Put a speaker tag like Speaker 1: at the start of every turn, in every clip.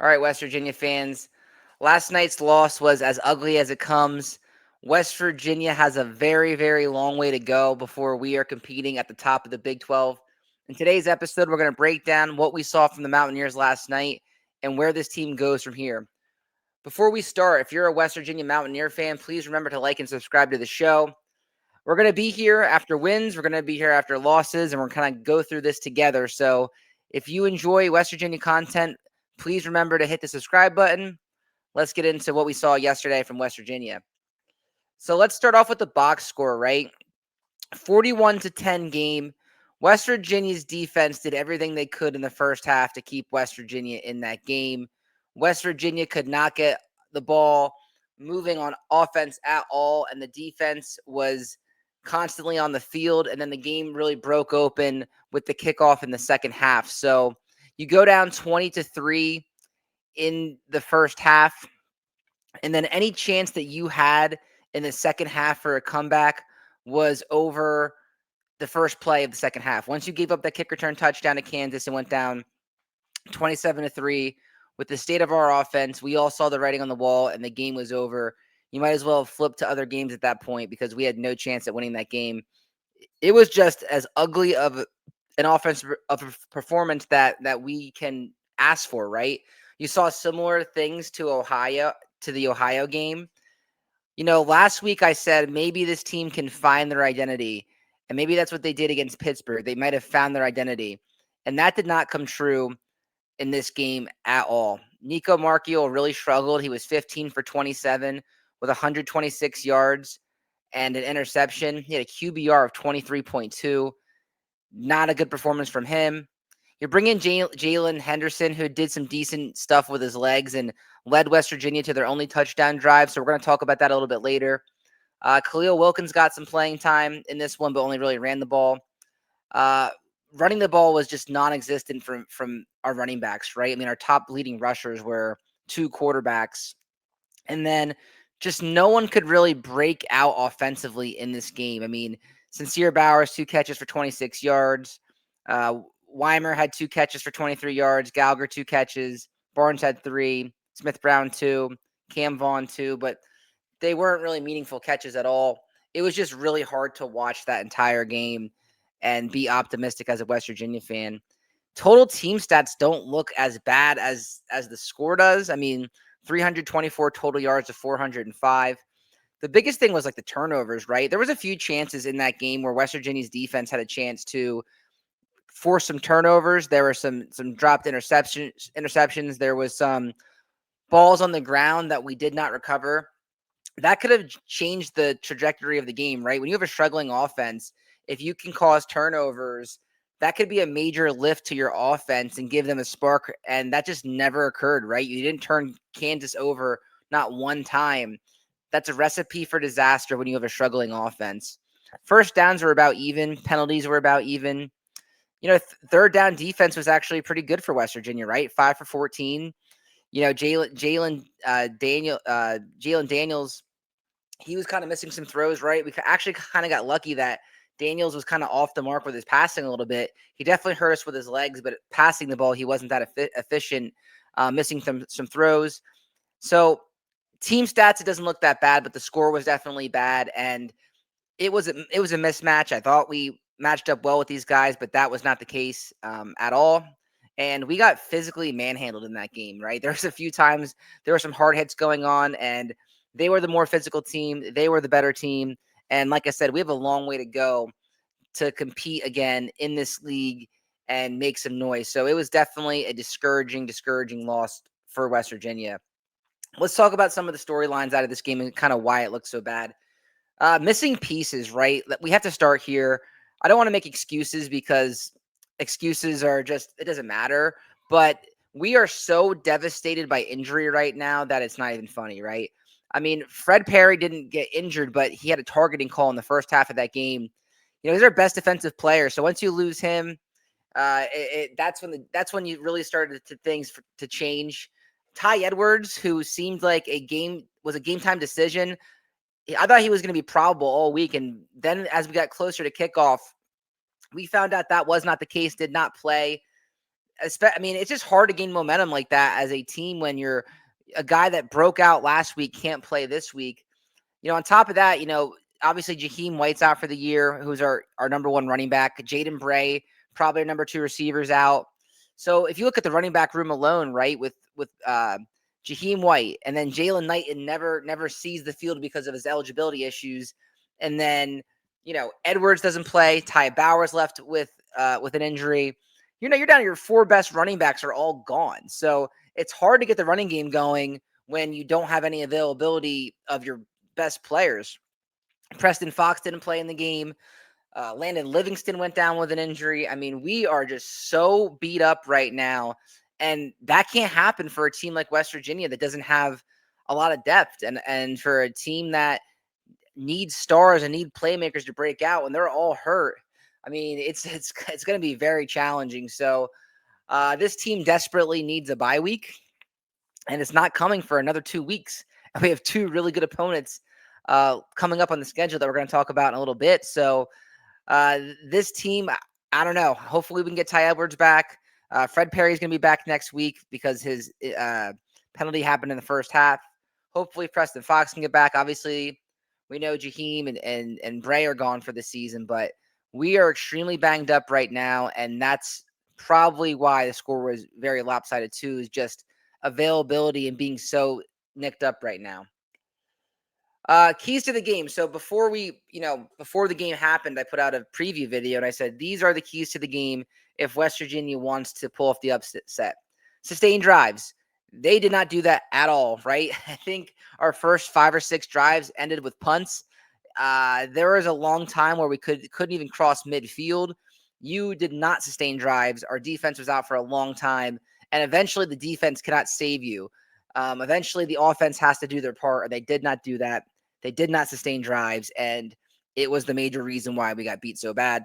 Speaker 1: All right, West Virginia fans. Last night's loss was as ugly as it comes. West Virginia has a very, very long way to go before we are competing at the top of the Big 12. In today's episode, we're going to break down what we saw from the Mountaineers last night and where this team goes from here. Before we start, if you're a West Virginia Mountaineer fan, please remember to like and subscribe to the show. We're going to be here after wins, we're going to be here after losses, and we're kind of go through this together. So if you enjoy West Virginia content, please remember to hit the subscribe button. Let's get into what we saw yesterday from West Virginia. So let's start off with the box score, right? 41-10 game. West Virginia's defense did everything they could in the first half to keep West Virginia in that game. West Virginia could not get the ball moving on offense at all, and the defense was constantly on the field, and then the game really broke open with the kickoff in the second half. So you go down 20-3 in the first half, and then any chance that you had in the second half for a comeback was over the first play of the second half. Once you gave up that kick return touchdown to Kansas and went down 27-3 with the state of our offense, we all saw the writing on the wall and the game was over. You might as well have flipped to other games at that point because we had no chance at winning that game. It was just as ugly of an offensive performance that we can ask for, right? You saw similar things to the Ohio game. You know, last week I said maybe this team can find their identity, and maybe that's what they did against Pittsburgh. They might have found their identity, and that did not come true in this game at all. Nico Marchiol really struggled. He was 15 for 27 with 126 yards and an interception. He had a QBR of 23.2. Not a good performance from him. You're bringing Jalen Henderson, who did some decent stuff with his legs and led West Virginia to their only touchdown drive. So we're going to talk about that a little bit later. Khalil Wilkins got some playing time in this one, but only really ran the ball. Running the ball was just non-existent from our running backs, right? I mean, our top leading rushers were two quarterbacks. And then just no one could really break out offensively in this game. I mean, Sincere Bowers, 2 catches for 26 yards. Weimer had 2 catches for 23 yards. Gallagher, 2 catches. Barnes had 3. Smith Brown, 2. Cam Vaughn, 2. But they weren't really meaningful catches at all. It was just really hard to watch that entire game and be optimistic as a West Virginia fan. Total team stats don't look as bad as the score does. I mean, 324 total yards to 405. The biggest thing was like the turnovers, right? There was a few chances in that game where West Virginia's defense had a chance to force some turnovers. There were some dropped interceptions. There was some balls on the ground that we did not recover. That could have changed the trajectory of the game, right? When you have a struggling offense, if you can cause turnovers, that could be a major lift to your offense and give them a spark. And that just never occurred, right? You didn't turn Kansas over not one time. That's a recipe for disaster when you have a struggling offense. First downs were about even. Penalties were about even. You know, third down defense was actually pretty good for West Virginia, right? 5 for 14. You know, Jalen Daniels, he was kind of missing some throws, right? We actually kind of got lucky that Daniels was kind of off the mark with his passing a little bit. He definitely hurt us with his legs, but passing the ball, he wasn't that efficient, missing some throws. So team stats, it doesn't look that bad, but the score was definitely bad, and it was a mismatch. I thought we matched up well with these guys, but that was not the case at all. And we got physically manhandled in that game, right? There was a few times there were some hard hits going on, and they were the more physical team. They were the better team. And like I said, we have a long way to go to compete again in this league and make some noise. So it was definitely a discouraging loss for West Virginia. Let's talk about some of the storylines out of this game and kind of why it looks so bad. Missing pieces, right? We have to start here. I don't want to make excuses because excuses are just, it doesn't matter. But we are so devastated by injury right now that it's not even funny, right? I mean, Fred Perry didn't get injured, but he had a targeting call in the first half of that game. You know, he's our best defensive player. So once you lose him, that's when you really started to change. Ty Edwards, who seemed like a game time decision, I thought he was going to be probable all week. And then as we got closer to kickoff, we found out that was not the case, did not play. I mean, it's just hard to gain momentum like that as a team when you're a guy that broke out last week can't play this week. On top of that, obviously Jaheim White's out for the year, who's our number one running back. Jaden Bray, probably our number two receivers out. So if you look at the running back room alone, right, with Jaheim White, and then Jalen Knighton never sees the field because of his eligibility issues, and then Edwards doesn't play. Ty Bowers left with an injury. You're down to your four best running backs are all gone. So it's hard to get the running game going when you don't have any availability of your best players. Preston Fox didn't play in the game. Landon Livingston went down with an injury. I mean, we are just so beat up right now. And that can't happen for a team like West Virginia that doesn't have a lot of depth. And for a team that needs stars and need playmakers to break out when they're all hurt, I mean, it's going to be very challenging. So this team desperately needs a bye week, and it's not coming for another 2 weeks. And we have two really good opponents coming up on the schedule that we're going to talk about in a little bit. So this team, I don't know. Hopefully we can get Ty Edwards back. Fred Perry's going to be back next week because his penalty happened in the first half. Hopefully Preston Fox can get back. Obviously, we know Jaheim and Bray are gone for the season, but we are extremely banged up right now, and that's probably why the score was very lopsided too, is just availability and being so nicked up right now. Keys to the game. So before the game happened, I put out a preview video and I said, these are the keys to the game if West Virginia wants to pull off the upset. Sustained drives. They did not do that at all, right? I think our first 5 or 6 drives ended with punts. There was a long time where we couldn't even cross midfield. You did not sustain drives. Our defense was out for a long time, and eventually the defense cannot save you. Eventually the offense has to do their part, and they did not do that. They did not sustain drives, and it was the major reason why we got beat so bad.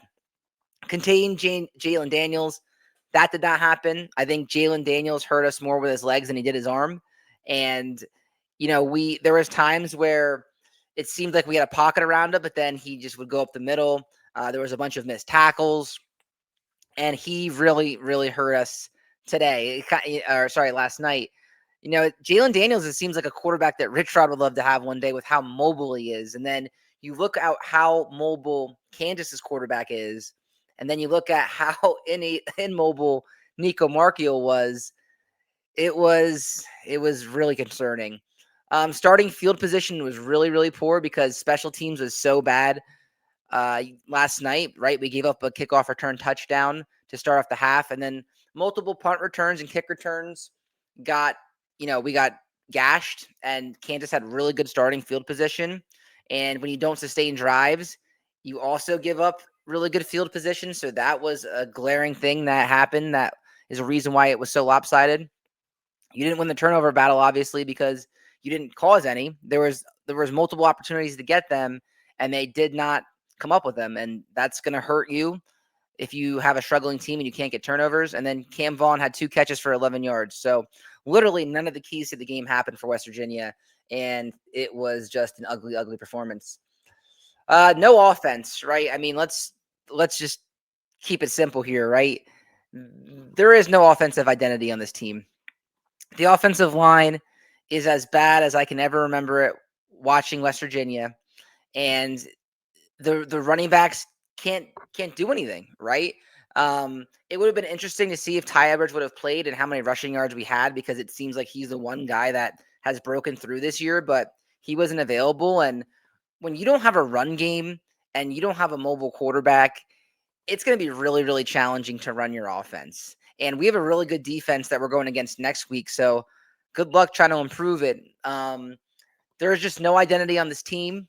Speaker 1: Contain Jalen Daniels. That did not happen. I think Jalen Daniels hurt us more with his legs than he did his arm. And, there was times where it seemed like we had a pocket around him, but then he just would go up the middle. There was a bunch of missed tackles, and he really, really hurt us today. Last night. Jalen Daniels, it seems like a quarterback that Rich Rod would love to have one day with how mobile he is. And then you look at how mobile Kansas's quarterback is, and then you look at how immobile Nico Marchiol was. It was really concerning. Starting field position was really, really poor because special teams was so bad last night, right? We gave up a kickoff return touchdown to start off the half, and then multiple punt returns and kick returns we got gashed, and Kansas had really good starting field position. And when you don't sustain drives, you also give up really good field position. So that was a glaring thing that happened. That is a reason why it was so lopsided. You didn't win the turnover battle, obviously, because you didn't cause any. There was multiple opportunities to get them, and they did not come up with them. And that's going to hurt you if you have a struggling team and you can't get turnovers. And then Cam Vaughn had 2 catches for 11 yards. So literally none of the keys to the game happened for West Virginia, and it was just an ugly, ugly performance. No offense, right? I mean, let's just keep it simple here, right? There is no offensive identity on this team. The offensive line is as bad as I can ever remember it watching West Virginia, and the running backs can't do anything, right? It would have been interesting to see if Ty Edwards would have played and how many rushing yards we had, because it seems like he's the one guy that has broken through this year, but he wasn't available. And when you don't have a run game and you don't have a mobile quarterback, it's going to be really, really challenging to run your offense. And we have a really good defense that we're going against next week. So good luck trying to improve it. There's just no identity on this team.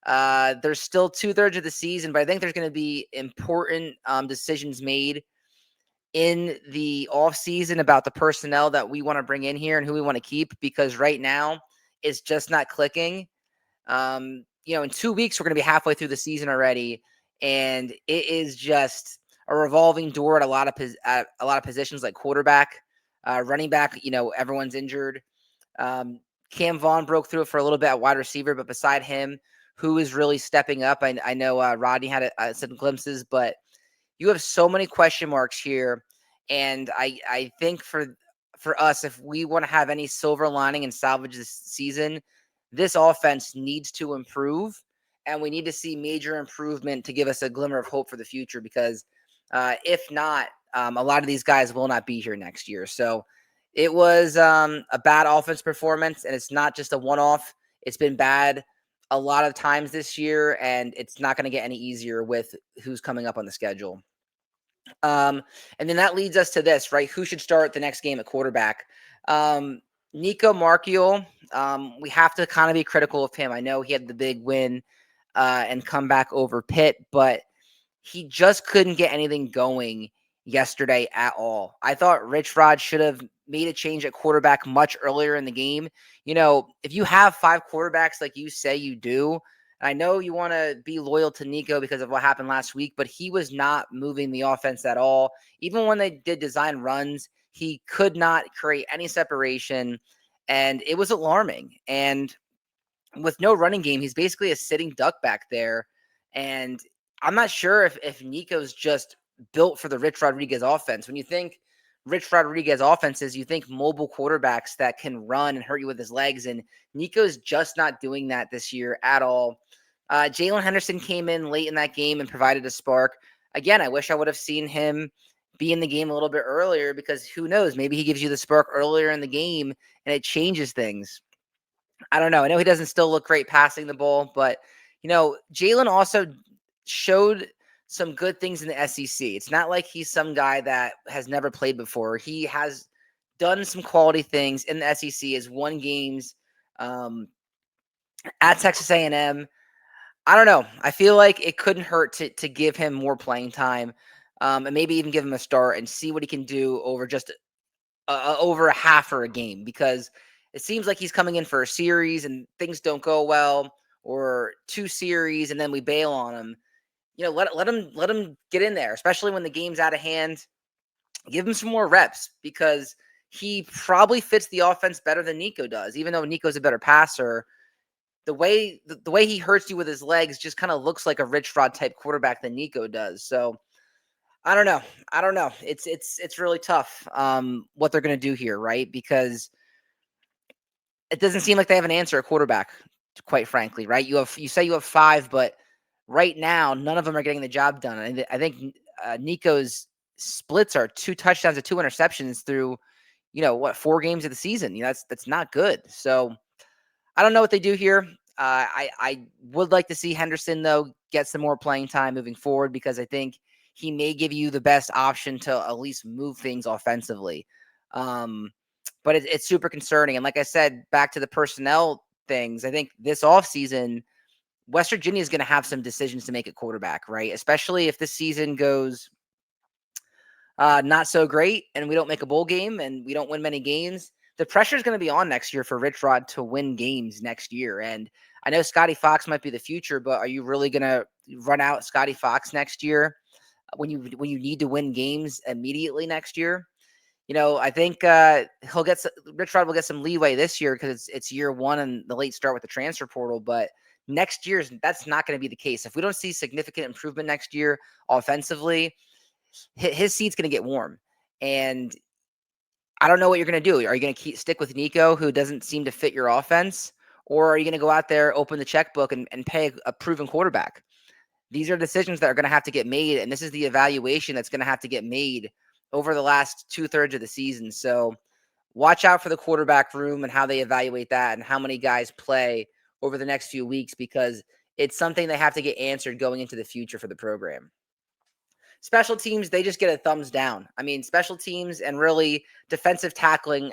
Speaker 1: There's still 2/3 of the season, but I think there's going to be important decisions made in the offseason about the personnel that we want to bring in here and who we want to keep, because right now it's just not clicking. In 2 weeks, we're going to be halfway through the season already, and it is just a revolving door at a lot of positions like quarterback, running back. Everyone's injured. Cam Vaughn broke through it for a little bit at wide receiver, but beside him, who is really stepping up? I know Rodney had some glimpses, but you have so many question marks here, And I think for us, if we want to have any silver lining and salvage this season, this offense needs to improve, and we need to see major improvement to give us a glimmer of hope for the future. Because if not, a lot of these guys will not be here next year. So it was a bad offense performance, and it's not just a one-off. It's been bad a lot of times this year, and it's not going to get any easier with who's coming up on the schedule. And then that leads us to this, right? Who should start the next game at quarterback? Um, Nico Marchiol, we have to kind of be critical of him. I know he had the big win and come back over Pitt, but he just couldn't get anything going yesterday at all. I thought Rich Rod should have made a change at quarterback much earlier in the game. You know, if you have five quarterbacks like you say you do, I know you want to be loyal to Nico because of what happened last week, but he was not moving the offense at all. Even when they did design runs, he could not create any separation, and it was alarming. And with no running game, he's basically a sitting duck back there. And I'm not sure if Nico's just built for the Rich Rodriguez offense. When you think Rich Rodriguez offenses, you think mobile quarterbacks that can run and hurt you with his legs. And Nico's just not doing that this year at all. Jalen Henderson came in late in that game and provided a spark. Again, I wish I would have seen him be in the game a little bit earlier, because who knows? Maybe he gives you the spark earlier in the game and it changes things. I don't know. I know he doesn't still look great passing the ball, but Jalen also showed some good things in the SEC. It's not like he's some guy that has never played before. He has done some quality things in the SEC, has won games at Texas A&M. I don't know. I feel like it couldn't hurt to give him more playing time, and maybe even give him a start and see what he can do over just over a half or a game, because it seems like he's coming in for a series and things don't go well, or two series and then we bail on him. Let him get in there, especially when the game's out of hand. Give him some more reps, because he probably fits the offense better than Nico does. Even though Nico's a better passer, the way he hurts you with his legs just kind of looks like a Rich Rod type quarterback than Nico does. So I don't know. It's really tough what they're going to do here, right? Because it doesn't seem like they have an answer at quarterback, quite frankly, right? You say you have five, but right now none of them are getting the job done. And I think Nico's splits are 2 touchdowns and 2 interceptions through, 4 games of the season. That's not good. So I don't know what they do here. I would like to see Henderson, though, get some more playing time moving forward, because I think he may give you the best option to at least move things offensively. But it's super concerning. And like I said, back to the personnel things, I think this offseason, West Virginia is going to have some decisions to make at quarterback, right? Especially if this season goes not so great and we don't make a bowl game and we don't win many games. The pressure is going to be on next year for Rich Rod to win games next year. And I know Scotty Fox might be the future, but are you really going to run out Scotty Fox next year when you need to win games immediately next year? I think Rich Rod will get some leeway this year because it's year one and the late start with the transfer portal. But next year, that's not going to be the case. If we don't see significant improvement next year offensively, his seat's going to get warm. And I don't know what you're going to do. Are you going to stick with Nico, who doesn't seem to fit your offense? Or are you going to go out there, open the checkbook, and pay a proven quarterback? These are decisions that are going to have to get made, and this is the evaluation that's going to have to get made over the last 2/3 of the season. So watch out for the quarterback room and how they evaluate that and how many guys play over the next few weeks, because it's something they have to get answered going into the future for the program. Special teams, they just get a thumbs down. I mean, special teams and really defensive tackling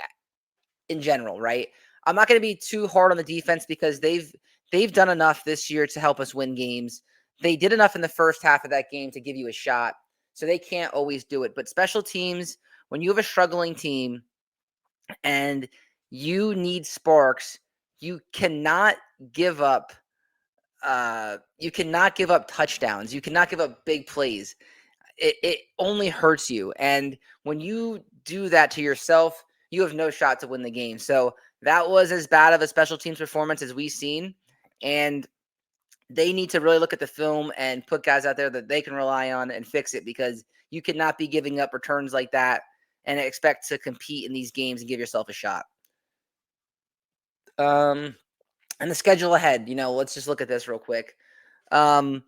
Speaker 1: in general, right? I'm not going to be too hard on the defense because they've done enough this year to help us win games. They did enough in the first half of that game to give you a shot. So they can't always do it. But special teams, when you have a struggling team and you need sparks, you cannot give up touchdowns. You cannot give up big plays. It only hurts you. And when you do that to yourself, you have no shot to win the game. So that was as bad of a special teams performance as we've seen. And they need to really look at the film and put guys out there that they can rely on and fix it, because You cannot be giving up returns like that and expect to compete in these games and give yourself a shot. Um, and the schedule ahead, let's just look at this real quick. Um,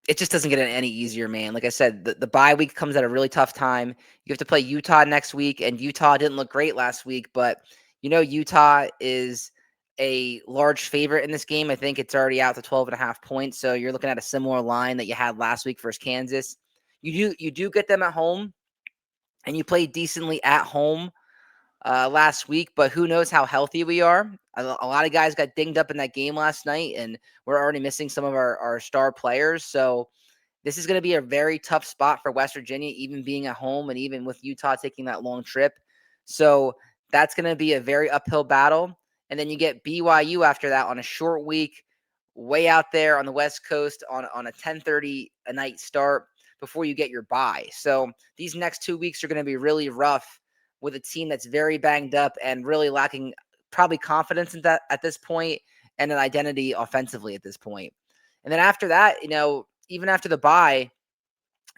Speaker 1: it just doesn't get any easier, man. Like I said, the bye week comes at a really tough time. You have to play Utah next week, and Utah didn't look great last week, but Utah is a large favorite in this game. I think it's already out to 12.5 points. So you're looking at a similar line that you had last week versus Kansas. You do get them at home, and you play decently at home last week, but who knows how healthy we are. A lot of guys got dinged up in that game last night, and we're already missing some of our star players. So this is going to be a very tough spot for West Virginia, even being at home and even with Utah taking that long trip. So that's going to be a very uphill battle. And then you get BYU after that on a short week, way out there on the West Coast on a 10:30 a night start before you get your bye. So these next 2 weeks are going to be really rough with a team that's very banged up and really lacking probably confidence in that at this point and an identity offensively at this point. And then after that, even after the bye,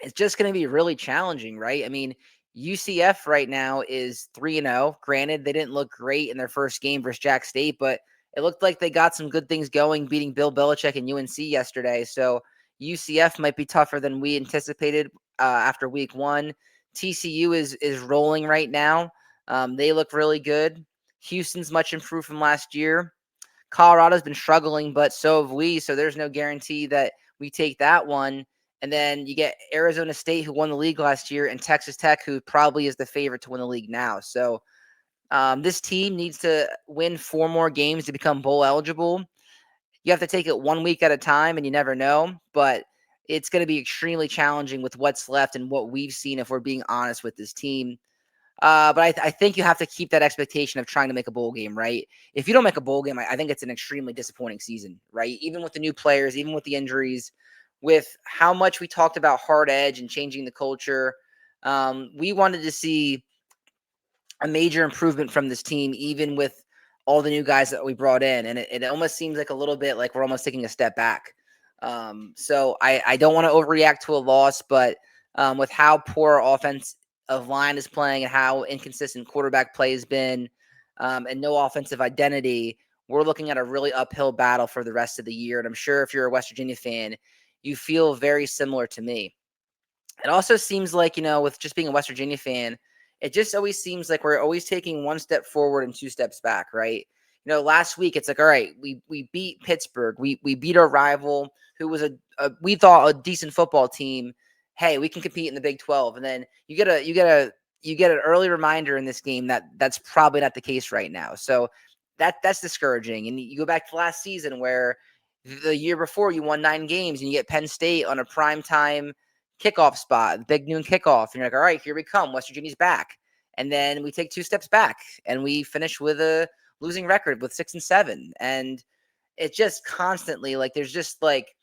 Speaker 1: it's just going to be really challenging, right? I mean, UCF right now is 3-0. Granted, they didn't look great in their first game versus Jack State, but it looked like they got some good things going, beating Bill Belichick and UNC yesterday. So UCF might be tougher than we anticipated after week one. TCU is rolling right now. They look really good. Houston's much improved from last year. Colorado's been struggling, but so have we. So there's no guarantee that we take that one. And then you get Arizona State, who won the league last year, and Texas Tech, who probably is the favorite to win the league now. So this team needs to win 4 more games to become bowl eligible. You have to take it 1 week at a time, and you never know. But it's going to be extremely challenging with what's left and what we've seen, if we're being honest with this team. But I think you have to keep that expectation of trying to make a bowl game, right? If you don't make a bowl game, I think it's an extremely disappointing season, right? Even with the new players, even with the injuries, with how much we talked about hard edge and changing the culture, we wanted to see a major improvement from this team, even with all the new guys that we brought in. And it almost seems like a little bit like we're almost taking a step back. So I don't want to overreact to a loss, but with how poor our offense of line is playing and how inconsistent quarterback play has been, and no offensive identity, we're looking at a really uphill battle for the rest of the year. And I'm sure if you're a West Virginia fan, you feel very similar to me. It also seems like, with just being a West Virginia fan, it just always seems like we're always taking 1 step forward and 2 steps back, right? Last week it's like, all right, we beat Pittsburgh, we beat our rival, who was we thought a decent football team. Hey, we can compete in the Big 12, and then you get an early reminder in this game that that's probably not the case right now. So that's discouraging. And you go back to last season where the year before you won 9 games and you get Penn State on a prime time kickoff spot, big noon kickoff, and you're like, all right, here we come. West Virginia's back. And then we take 2 steps back and we finish with a losing record with 6-7. And it's just constantly like there's just like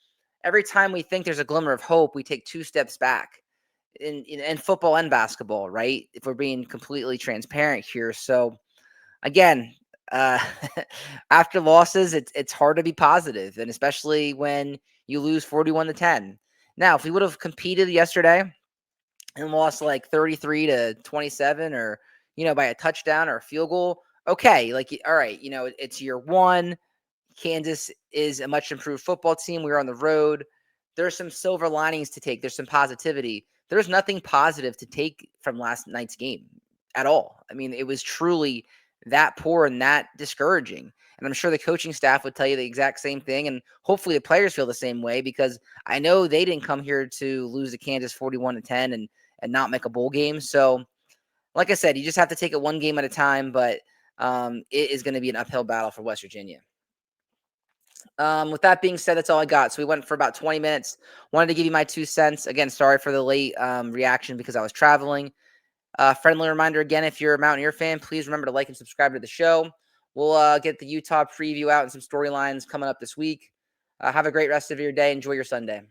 Speaker 1: every time we think there's a glimmer of hope, we take 2 steps back in football and basketball, right? If we're being completely transparent here. So again, uh, after losses, it's hard to be positive, and especially when you lose 41-10. Now, if we would have competed yesterday and lost like 33-27, or by a touchdown or a field goal, okay, like all right, it's year one. Kansas is a much improved football team. We were on the road. There's some silver linings to take. There's some positivity. There's nothing positive to take from last night's game at all. I mean, it was truly that poor and that discouraging. And I'm sure the coaching staff would tell you the exact same thing. And hopefully the players feel the same way, because I know they didn't come here to lose to Kansas 41-10 and not make a bowl game. So, like I said, you just have to take it 1 game at a time. But it is going to be an uphill battle for West Virginia. With that being said, that's all I got. So we went for about 20 minutes. Wanted to give you my 2 cents. Again, sorry for the late reaction because I was traveling. Friendly reminder again, if you're a Mountaineer fan, please remember to like and subscribe to the show. We'll get the Utah preview out and some storylines coming up this week. Have a great rest of your day. Enjoy your Sunday.